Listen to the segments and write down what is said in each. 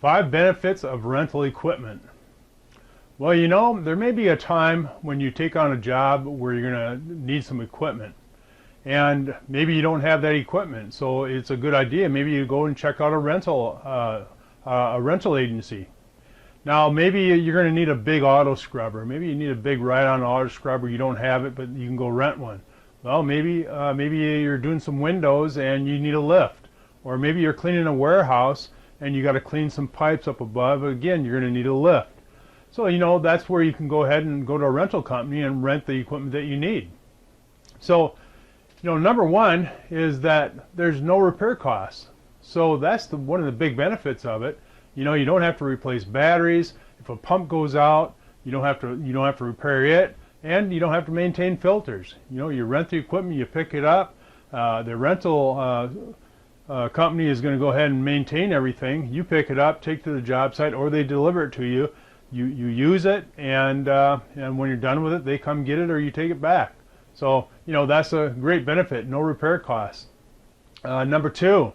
5 benefits of rental equipment. Well, you know, there may be a time when you take on a job where you're going to need some equipment. And maybe you don't have that equipment, so it's a good idea. Maybe you go and check out a rental agency. Now, maybe you're going to need a big auto scrubber. Maybe you need a big ride-on auto scrubber. You don't have it, but you can go rent one. Well, maybe you're doing some windows and you need a lift. Or maybe you're cleaning a warehouse and you got to clean some pipes up above. Again, you're going to need a lift. So, you know, that's where you can go ahead and go to a rental company and rent the equipment that you need. So, you know, number one is that there's no repair costs. So that's one of the big benefits of it. You know, you don't have to replace batteries. If a pump goes out, you don't have to repair it, and you don't have to maintain filters. You know, you rent the equipment, you pick it up. The rental company is going to go ahead and maintain everything. You pick it up, take it to the job site, or they deliver it to you. You use it, and when you're done with it, they come get it, or you take it back. So, you know, that's a great benefit. No repair costs. Number two,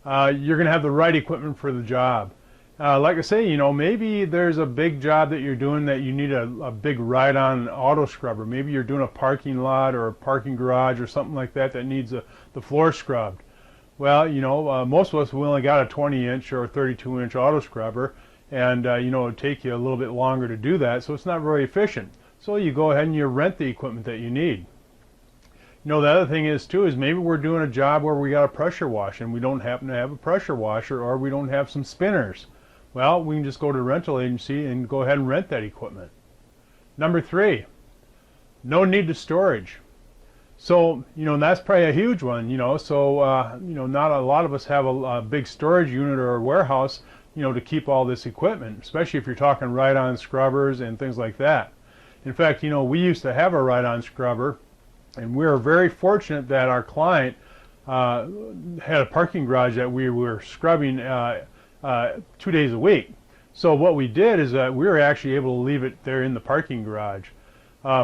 you're going to have the right equipment for the job. Like I say, you know, maybe there's a big job that you're doing that you need a big ride-on auto scrubber. Maybe you're doing a parking lot or a parking garage or something like that that needs the floor scrubbed. Well, you know, most of us, we only got a 20-inch or 32-inch auto scrubber, and you know, it'll take you a little bit longer to do that, so it's not very efficient. So you go ahead and you rent the equipment that you need. You know, the other thing is too is maybe we're doing a job where we got a pressure wash and we don't happen to have a pressure washer, or we don't have some spinners. Well, we can just go to the rental agency and go ahead and rent that equipment. Number three, no need to storage. So, you know, that's probably a huge one, you know, so, you know, not a lot of us have a big storage unit or a warehouse, you know, to keep all this equipment, especially if you're talking ride-on scrubbers and things like that. In fact, you know, we used to have a ride-on scrubber, and we were very fortunate that our client had a parking garage that we were scrubbing 2 days a week. So what we did is that we were actually able to leave it there in the parking garage.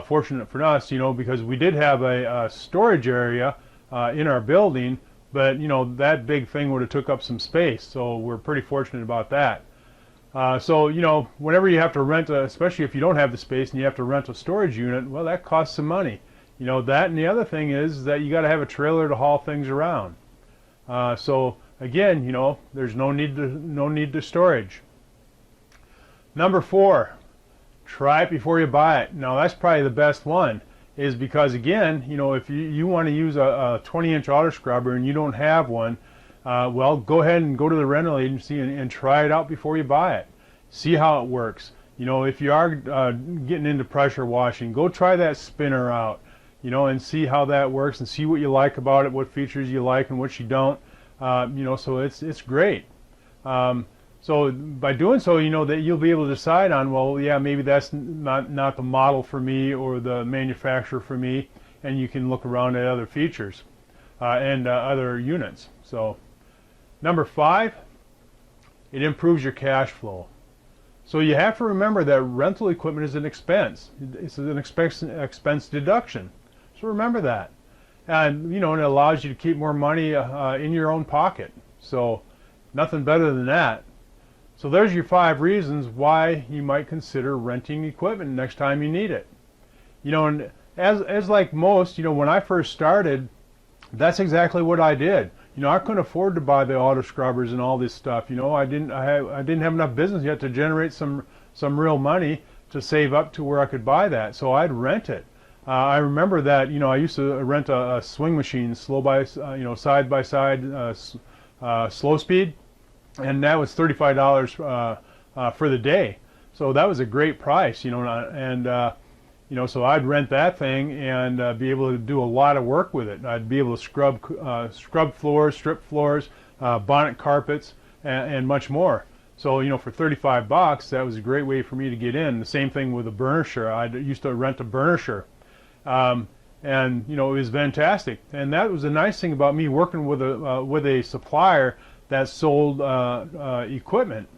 Fortunate for us, you know, because we did have a storage area in our building, but, you know, that big thing would have took up some space, so we're pretty fortunate about that. So, you know, whenever you have to rent, especially if you don't have the space and you have to rent a storage unit, well, that costs some money. You know, that, and the other thing is that you got to have a trailer to haul things around. So again, you know, there's no need to storage. Number four, try it before you buy it. Now that's probably the best one, is because again, you know, if you want to use a 20-inch auto scrubber and you don't have one, well, go ahead and go to the rental agency and try it out before you buy it. See how it works. You know, if you are getting into pressure washing, go try that spinner out, you know, and see how that works and see what you like about it, what features you like and what you don't. You know, so it's great. So by doing so, you know, that you'll be able to decide on, well, yeah, maybe that's not the model for me or the manufacturer for me, and you can look around at other features and other units. So number five, it improves your cash flow. So you have to remember that rental equipment is an expense. It's an expense deduction. So remember that. And, you know, it allows you to keep more money in your own pocket. So nothing better than that. So there's your 5 reasons why you might consider renting equipment next time you need it. You know, and as like most, you know, when I first started, that's exactly what I did. You know, I couldn't afford to buy the auto scrubbers and all this stuff. You know, I didn't have enough business yet to generate some real money to save up to where I could buy that. So I'd rent it. I remember that, you know, I used to rent a swing machine, side by side, slow speed, and that was $35 for the day. So that was a great price, you know, and you know, so I'd rent that thing and be able to do a lot of work with it. I'd be able to scrub floors, strip floors, bonnet carpets, and much more. So, you know, for $35, that was a great way for me to get in. The same thing with a burnisher. I used to rent a burnisher. And, you know, it was fantastic. And that was the nice thing about me working with a supplier that sold equipment,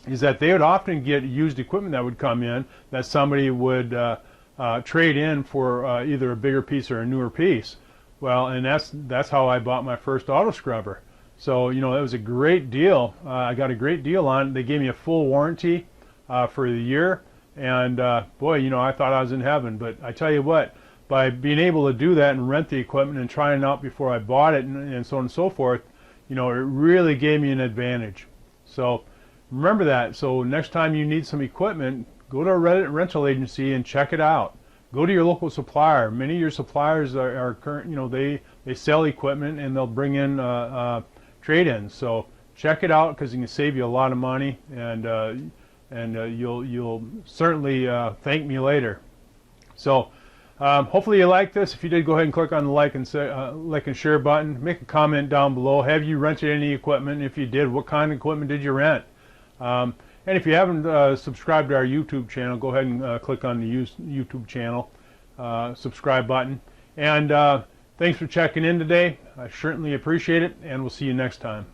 is that they would often get used equipment that would come in that somebody would trade in for either a bigger piece or a newer piece. Well, and that's how I bought my first auto scrubber. So, you know, it was a great deal. I got a great deal on it. They gave me a full warranty for the year. And boy, you know, I thought I was in heaven. But I tell you what, by being able to do that and rent the equipment and trying it out before I bought it and so on and so forth, you know, it really gave me an advantage. So remember that. So next time you need some equipment, go to a rental agency and check it out. Go to your local supplier. Many of your suppliers are current, you know, they sell equipment and they'll bring in trade-ins. So check it out, because it can save you a lot of money, and you'll certainly thank me later. So hopefully you like this. If you did, go ahead and click on the like and share button. Make a comment down below. Have you rented any equipment? If you did, what kind of equipment did you rent? And if you haven't subscribed to our YouTube channel, go ahead and click on the YouTube channel subscribe button. And thanks for checking in today. I certainly appreciate it, and we'll see you next time.